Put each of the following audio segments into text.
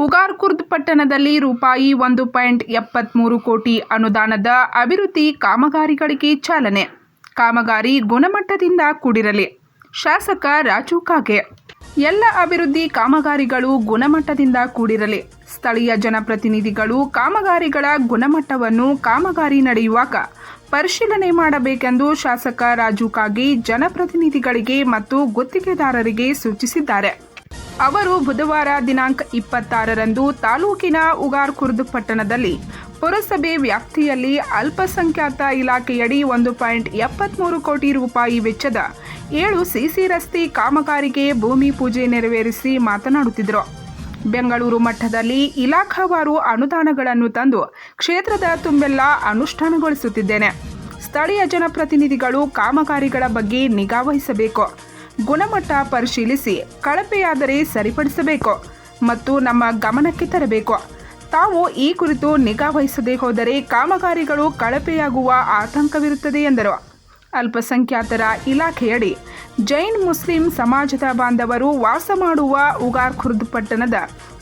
ಉಗಾರ್ ಖುರ್ದ್ ಪಟ್ಟಣದಲ್ಲಿ ರೂಪಾಯಿ 1.73 ಕೋಟಿ ಅನುದಾನದ ಅಭಿವೃದ್ಧಿ ಕಾಮಗಾರಿಗಳಿಗೆ ಚಾಲನೆ. ಕಾಮಗಾರಿ ಗುಣಮಟ್ಟದಿಂದ ಕೂಡಿರಲಿ. ಶಾಸಕ ರಾಜು ಕಾಗೆ. ಎಲ್ಲ ಅಭಿವೃದ್ಧಿ ಕಾಮಗಾರಿಗಳು ಗುಣಮಟ್ಟದಿಂದ ಕೂಡಿರಲಿ. ಸ್ಥಳೀಯ ಜನಪ್ರತಿನಿಧಿಗಳು ಕಾಮಗಾರಿಗಳ ಗುಣಮಟ್ಟವನ್ನು ಕಾಮಗಾರಿ ನಡೆಯುವಾಗ ಪರಿಶೀಲನೆ ಮಾಡಬೇಕೆಂದು ಶಾಸಕ ರಾಜು ಕಾಗೆ ಜನಪ್ರತಿನಿಧಿಗಳಿಗೆ ಮತ್ತು ಗುತ್ತಿಗೆದಾರರಿಗೆ ಸೂಚಿಸಿದ್ದಾರೆ. ಅವರು ಬುಧವಾರ ದಿನಾಂಕ 26ರಂದು ತಾಲೂಕಿನ ಉಗಾರ್ ಖುರ್ದ್ ಪಟ್ಟಣದಲ್ಲಿ ಪುರಸಭೆ ವ್ಯಾಪ್ತಿಯಲ್ಲಿ ಅಲ್ಪಸಂಖ್ಯಾತ ಇಲಾಖೆಯಡಿ 1.73 ಕೋಟಿ ರೂಪಾಯಿ ವೆಚ್ಚದ 7 ಸಿಸಿ ರಸ್ತೆ ಕಾಮಗಾರಿಗೆ ಭೂಮಿ ಪೂಜೆ ನೆರವೇರಿಸಿ ಮಾತನಾಡುತ್ತಿದ್ದರು. ಬೆಂಗಳೂರು ಮಟ್ಟದಲ್ಲಿ ಇಲಾಖಾವಾರು ಅನುದಾನಗಳನ್ನು ತಂದು ಕ್ಷೇತ್ರದ ತುಂಬೆಲ್ಲ ಅನುಷ್ಠಾನಗೊಳಿಸುತ್ತಿದ್ದೇನೆ. ಸ್ಥಳೀಯ ಜನಪ್ರತಿನಿಧಿಗಳು ಕಾಮಗಾರಿಗಳ ಬಗ್ಗೆ ನಿಗಾ ವಹಿಸಬೇಕು. ಗುಣಮಟ್ಟ ಪರಿಶೀಲಿಸಿ ಕಳಪೆಯಾದರೆ ಸರಿಪಡಿಸಬೇಕು ಮತ್ತು ನಮ್ಮ ಗಮನಕ್ಕೆ ತರಬೇಕು. ತಾವು ಈ ಕುರಿತು ನಿಗಾ ವಹಿಸದೇ ಹೋದರೆ ಕಾಮಗಾರಿಗಳು ಕಳಪೆಯಾಗುವ ಆತಂಕವಿರುತ್ತದೆ ಎಂದರು. ಅಲ್ಪಸಂಖ್ಯಾತರ ಇಲಾಖೆಯಡಿ ಜೈನ್ ಮುಸ್ಲಿಂ ಸಮಾಜದ ಬಾಂಧವರು ವಾಸ ಮಾಡುವ ಉಗಾರ್ ಖುರ್ದ್ ಪಟ್ಟಣದ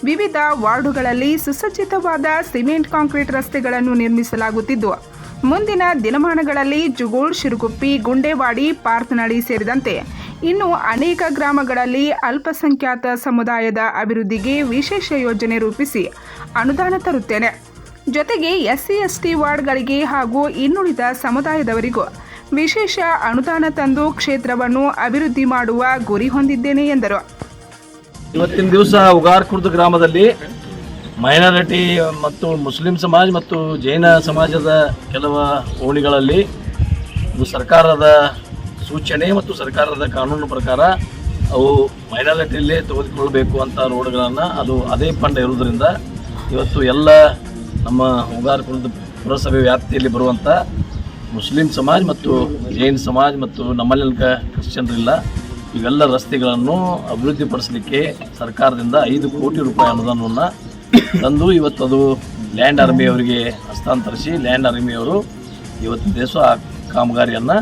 ವಿವಿಧ ವಾರ್ಡುಗಳಲ್ಲಿ ಸುಸಜ್ಜಿತವಾದ ಸಿಮೆಂಟ್ ಕಾಂಕ್ರೀಟ್ ರಸ್ತೆಗಳನ್ನು ನಿರ್ಮಿಸಲಾಗುತ್ತಿದ್ದು, ಮುಂದಿನ ದಿನಮಾನಗಳಲ್ಲಿ ಜುಗೋಳ್, ಶಿರಗುಪ್ಪಿ, ಗುಂಡೇವಾಡಿ, ಪಾರ್ಥನಳ್ಳಿ ಸೇರಿದಂತೆ ಇನ್ನು ಅನೇಕ ಗ್ರಾಮಗಳಲ್ಲಿ ಅಲ್ಪಸಂಖ್ಯಾತ ಸಮುದಾಯದ ಅಭಿವೃದ್ಧಿಗೆ ವಿಶೇಷ ಯೋಜನೆ ರೂಪಿಸಿ ಅನುದಾನ ತರುತ್ತೇನೆ. ಜೊತೆಗೆ SC ST ವಾರ್ಡ್ಗಳಿಗೆ ಹಾಗೂ ಇನ್ನುಳಿದ ಸಮುದಾಯದವರಿಗೂ ವಿಶೇಷ ಅನುದಾನ ತಂದು ಕ್ಷೇತ್ರವನ್ನು ಅಭಿವೃದ್ಧಿ ಮಾಡುವ ಗುರಿ ಹೊಂದಿದ್ದೇನೆ ಎಂದರು. ಇವತ್ತಿನ ದಿವಸ ಉಗಾರ್ ಖುರ್ದ್ ಗ್ರಾಮದಲ್ಲಿ ಮೈನಾರಿಟಿ ಮತ್ತು ಮುಸ್ಲಿಂ ಸಮಾಜ ಮತ್ತು ಜೈನ ಸಮಾಜದ ಕೆಲವು ಓಣಿಗಳಲ್ಲಿ ಸರ್ಕಾರದ ಸೂಚನೆ ಮತ್ತು ಸರ್ಕಾರದ ಕಾನೂನು ಪ್ರಕಾರ ಅವು ಮೈನಾರಿಟಿಯಲ್ಲೇ ತೆಗೆದುಕೊಳ್ಳಬೇಕು ಅಂತ ರೋಡ್ಗಳನ್ನು ಅದು ಅದೇ ಫಂಡ್ ಇರೋದ್ರಿಂದ ಇವತ್ತು ಎಲ್ಲ ನಮ್ಮ ಉಗಾರ್ ಖುರ್ದ್ ಪುರಸಭೆ ವ್ಯಾಪ್ತಿಯಲ್ಲಿ ಬರುವಂಥ ಮುಸ್ಲಿಂ ಸಮಾಜ ಮತ್ತು ಜೈನ್ ಸಮಾಜ ಮತ್ತು ನಮ್ಮಲ್ಲಿ ಕ್ರಿಶ್ಚಿಯನ್ರಿಲ್ಲ ಇವೆಲ್ಲ ರಸ್ತೆಗಳನ್ನು ಅಭಿವೃದ್ಧಿಪಡಿಸಲಿಕ್ಕೆ ಸರ್ಕಾರದಿಂದ 5 ಕೋಟಿ ರೂಪಾಯಿ ಅನುದಾನವನ್ನು ತಂದು ಇವತ್ತು ಅದು ಲ್ಯಾಂಡ್ ಆರ್ಮಿ ಅವರಿಗೆ ಹಸ್ತಾಂತರಿಸಿ ಲ್ಯಾಂಡ್ ಆರ್ಮಿಯವರು ಇವತ್ತು ದೇಶ ಆ ಕಾಮಗಾರಿಯನ್ನು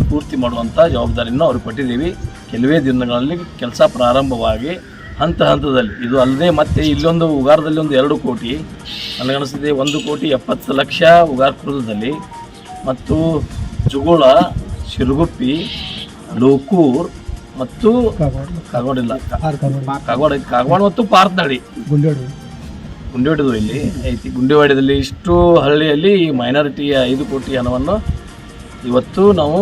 ಪೂರ್ತಿ ಮಾಡುವಂಥ ಜವಾಬ್ದಾರಿಯನ್ನು ಅವ್ರಿಗೆ ಕೊಟ್ಟಿದ್ದೀವಿ. ಕೆಲವೇ ದಿನಗಳಲ್ಲಿ ಕೆಲಸ ಪ್ರಾರಂಭವಾಗಿ ಹಂತ ಹಂತದಲ್ಲಿ ಇದು ಅಲ್ಲದೆ ಮತ್ತೆ ಇಲ್ಲೊಂದು ಉಗಾರದಲ್ಲಿ ಒಂದು 2 ಕೋಟಿ ನನಗನ್ನಿಸಿದೆ 1,70,00,000 ಉಗಾರ್ ಖುರ್ದದಲ್ಲಿ ಮತ್ತು ಜುಗೋಳ, ಶಿರಗುಪ್ಪಿ, ಲೋಕೂರ್ ಮತ್ತು ಕಾಗವಾಡ ಮತ್ತು ಪಾರ್ಥನಳ್ಳಿ ಗುಂಡೇವಾಡಿದು ಇಲ್ಲಿ ಐತಿ. ಗುಂಡೇವಾಡಿಯಲ್ಲಿ ಇಷ್ಟು ಹಳ್ಳಿಯಲ್ಲಿ ಈ ಮೈನಾರಿಟಿಯ 5 ಕೋಟಿ ಹಣವನ್ನು ಇವತ್ತು ನಾವು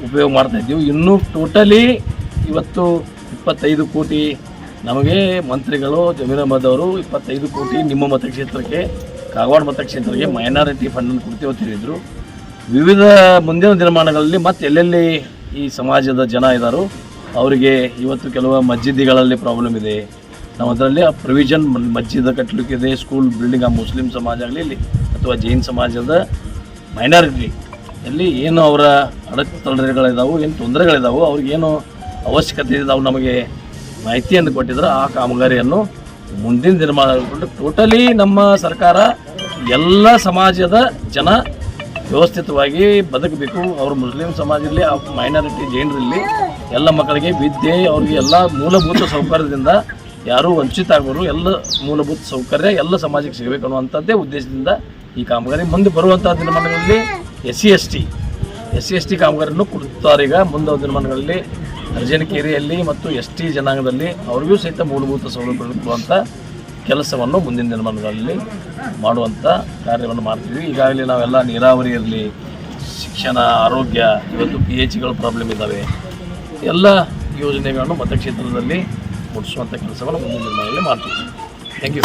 ಉಪಯೋಗ ಮಾಡ್ತಾಯಿದ್ದೀವಿ. ಇನ್ನೂ ಟೋಟಲಿ ಇವತ್ತು 25 ಕೋಟಿ ನಮಗೆ ಮಂತ್ರಿಗಳು ಜಮೀರ್ ಅಹಮದ್ ಅವರು 25 ಕೋಟಿ ನಿಮ್ಮ ಮತಕ್ಷೇತ್ರಕ್ಕೆ ಕಾಗವಾಡ ಮತಕ್ಷೇತ್ರಕ್ಕೆ ಮೈನಾರಿಟಿ ಫಂಡನ್ನು ಕೊಡ್ತೀವಿ ಅಂತ ಹೇಳಿದರು. ವಿವಿಧ ಮುಂದಿನ ದಿನಮಾನಗಳಲ್ಲಿ ಮತ್ತೆ ಎಲ್ಲೆಲ್ಲಿ ಈ ಸಮಾಜದ ಜನ ಇದ್ದಾರೋ ಅವರಿಗೆ ಇವತ್ತು ಕೆಲವು ಮಸ್ಜಿದ್ಗಳಲ್ಲಿ ಪ್ರಾಬ್ಲಮ್ ಇದೆ. ನಾವು ಅದರಲ್ಲಿ ಆ ಪ್ರೊವಿಷನ್ ಮಸ್ಜಿದ್ ಕಟ್ಟಲಿಕ್ಕಿದೆ, ಸ್ಕೂಲ್ ಬಿಲ್ಡಿಂಗ್ ಆ ಮುಸ್ಲಿಂ ಸಮಾಜ ಆಗಲಿ ಇಲ್ಲಿ ಅಥವಾ ಜೈನ್ ಸಮಾಜದ ಮೈನಾರಿಟಿ ಎಲ್ಲಿ ಏನು ಅವರ ಅಡೆತಡೆಗಳಿದ್ದಾವೆ, ಏನು ತೊಂದರೆಗಳಿದ್ದಾವೆ, ಅವ್ರಿಗೇನು ಅವಶ್ಯಕತೆ ಇದೆ ಅವು ನಮಗೆ ಮಾಹಿತಿಯನ್ನು ಕೊಟ್ಟಿದ್ರೆ ಆ ಕಾಮಗಾರಿಯನ್ನು ಮುಂದಿನ ದಿನಮಾನಗಳು ಟೋಟಲಿ ನಮ್ಮ ಸರ್ಕಾರ ಎಲ್ಲ ಸಮಾಜದ ಜನ ವ್ಯವಸ್ಥಿತವಾಗಿ ಬದುಕಬೇಕು. ಅವರು ಮುಸ್ಲಿಂ ಸಮಾಜದಲ್ಲಿ ಮೈನಾರಿಟಿ ಜೈನರಲ್ಲಿ ಎಲ್ಲ ಮಕ್ಕಳಿಗೆ ವಿದ್ಯೆ ಅವ್ರಿಗೆ ಎಲ್ಲ ಮೂಲಭೂತ ಸೌಕರ್ಯದಿಂದ ಯಾರೂ ವಂಚಿತ ಆಗೋರು ಎಲ್ಲ ಮೂಲಭೂತ ಸೌಕರ್ಯ ಎಲ್ಲ ಸಮಾಜಕ್ಕೆ ಸಿಗಬೇಕು ಅನ್ನುವಂಥದ್ದೇ ಉದ್ದೇಶದಿಂದ ಈ ಕಾಮಗಾರಿ ಮುಂದೆ ಬರುವಂಥ ದಿನಮಾನಗಳಲ್ಲಿ SC ST ಕಾಮಗಾರಿಯನ್ನು ಕೊಡುತ್ತಾರೆ. ಈಗ ಮುಂದೆ ದಿನಮಾನಗಳಲ್ಲಿ ಅರ್ಜನಕೇರಿಯಲ್ಲಿ ಮತ್ತು ST ಜನಾಂಗದಲ್ಲಿ ಅವ್ರಿಗೂ ಸಹಿತ ಮೂಲಭೂತ ಸೌಲಭ್ಯಗಳು ಕೊಡುವಂಥ ಕೆಲಸವನ್ನು ಮುಂದಿನ ದಿನಮಾನಗಳಲ್ಲಿ ಮಾಡುವಂಥ ಕಾರ್ಯವನ್ನು ಮಾಡ್ತೀವಿ. ಈಗಾಗಲೇ ನಾವೆಲ್ಲ ನೀರಾವರಿ ಇರಲಿ, ಶಿಕ್ಷಣ, ಆರೋಗ್ಯ, ಇವತ್ತು PHಗಳು ಪ್ರಾಬ್ಲಮ್ ಇದ್ದಾವೆ, ಎಲ್ಲ ಯೋಜನೆಗಳನ್ನು ಮತಕ್ಷೇತ್ರದಲ್ಲಿ ಮುಟ್ಟಿಸುವಂಥ ಕೆಲಸವನ್ನು ಮುಂದಿನ ದಿನಗಳಲ್ಲಿ ಮಾಡ್ತೀವಿ. Thank you.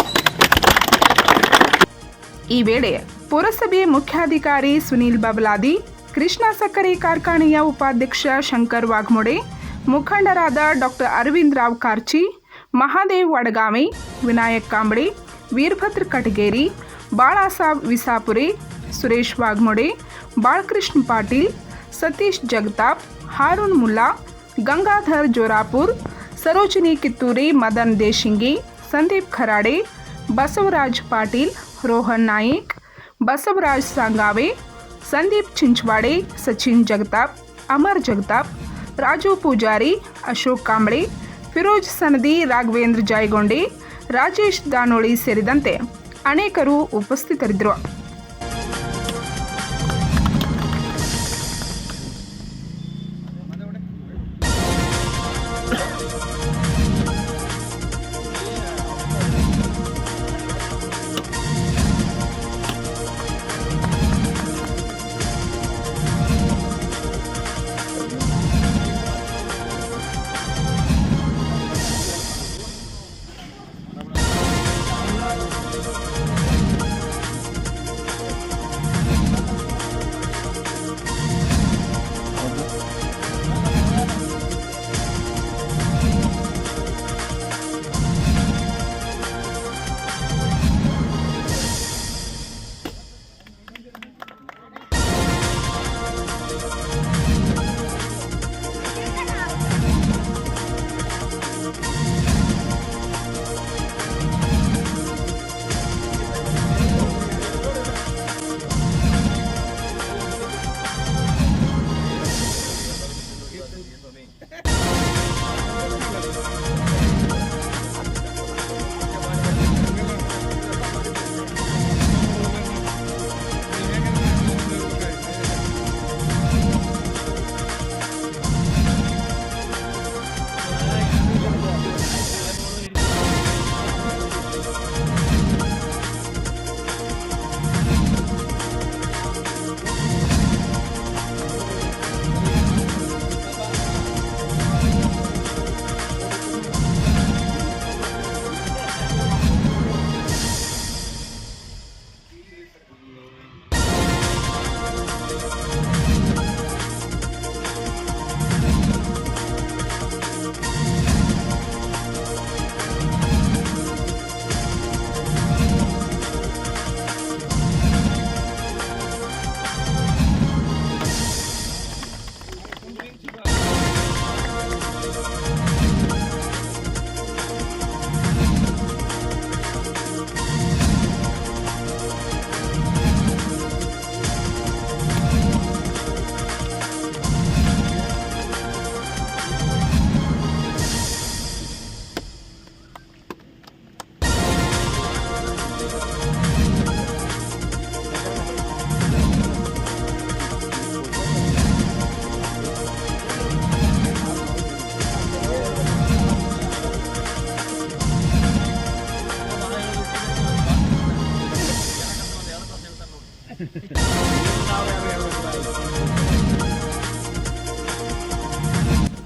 ಈ ವೇಳೆ ಪುರಸಭೆ ಮುಖ್ಯಾಧಿಕಾರಿ ಸುನೀಲ್ ಬಬಲಾದಿ, ಕೃಷ್ಣ ಸಕ್ಕರೆ ಕಾರ್ಖಾನೆಯ ಉಪಾಧ್ಯಕ್ಷ ಶಂಕರ್ ವಾಘಮೋಡೆ, ಮುಖಂಡರಾದ ಡಾಕ್ಟರ್ ಅರವಿಂದ್ ರಾವ್ ಕಾರ್ಚಿ, ಮಹಾದೇವ್ ವಡಗಾಮಿ, ವಿನಾಯಕ್ ಕಾಂಬಳೆ, ವೀರಭದ್ರ ಕಟಗೇರಿ, ಬಾಳಾಸಾಬ್ ವಿಸಾಪುರೆ, ಸುರೇಶ್ ವಾಘಮೋಡೆ, ಬಾಳಕೃಷ್ಣ ಪಾಟೀಲ್, ಸತೀಶ್ ಜಗತಾಪ್, ಹಾರೂನ್ ಮುಲ್ಲಾ, ಗಂಗಾಧರ್ ಜೋರಾಪುರ್, ಸರೋಜಿನಿ ಕಿತ್ತೂರಿ, ಮದನ್ ದೇಶಿಂಗಿ, ಸಂದೀಪ್ ಖರಾಡೆ, ಬಸವರಾಜ್ ಪಾಟೀಲ್, ರೋಹನ್ ನಾಯಿಕ್, ಬಸವರಾಜ್ ಸಂಗಾವೆ, ಸಂದೀಪ್ ಚಿಂಚವಾಡೆ, ಸಚಿನ್ ಜಗತಾಪ್, ಅಮರ್ ಜಗತಾಪ್, ರಾಜು ಪೂಜಾರಿ, ಅಶೋಕ್ ಕಾಂಬಳೆ, ಫಿರೋಜ್ ಸನದಿ, ರಾಘವೇಂದ್ರ ಜಾಯಗೊಂಡೆ, ರಾಜೇಶ್ ದಾನೋಳಿ ಸೇರಿದಂತೆ ಅನೇಕರು ಉಪಸ್ಥಿತರಿದ್ದರು.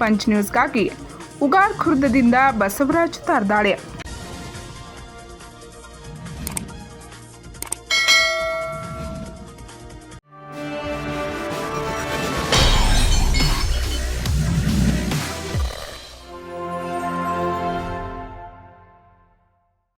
ಪಂಚ್ ನ್ಯೂಸ್ಗಾಗಿ ಉಗಾರ್ ಖುರ್ದದಿಂದ ಬಸವರಾಜ್ ತಾರ್ದಾಳೆ.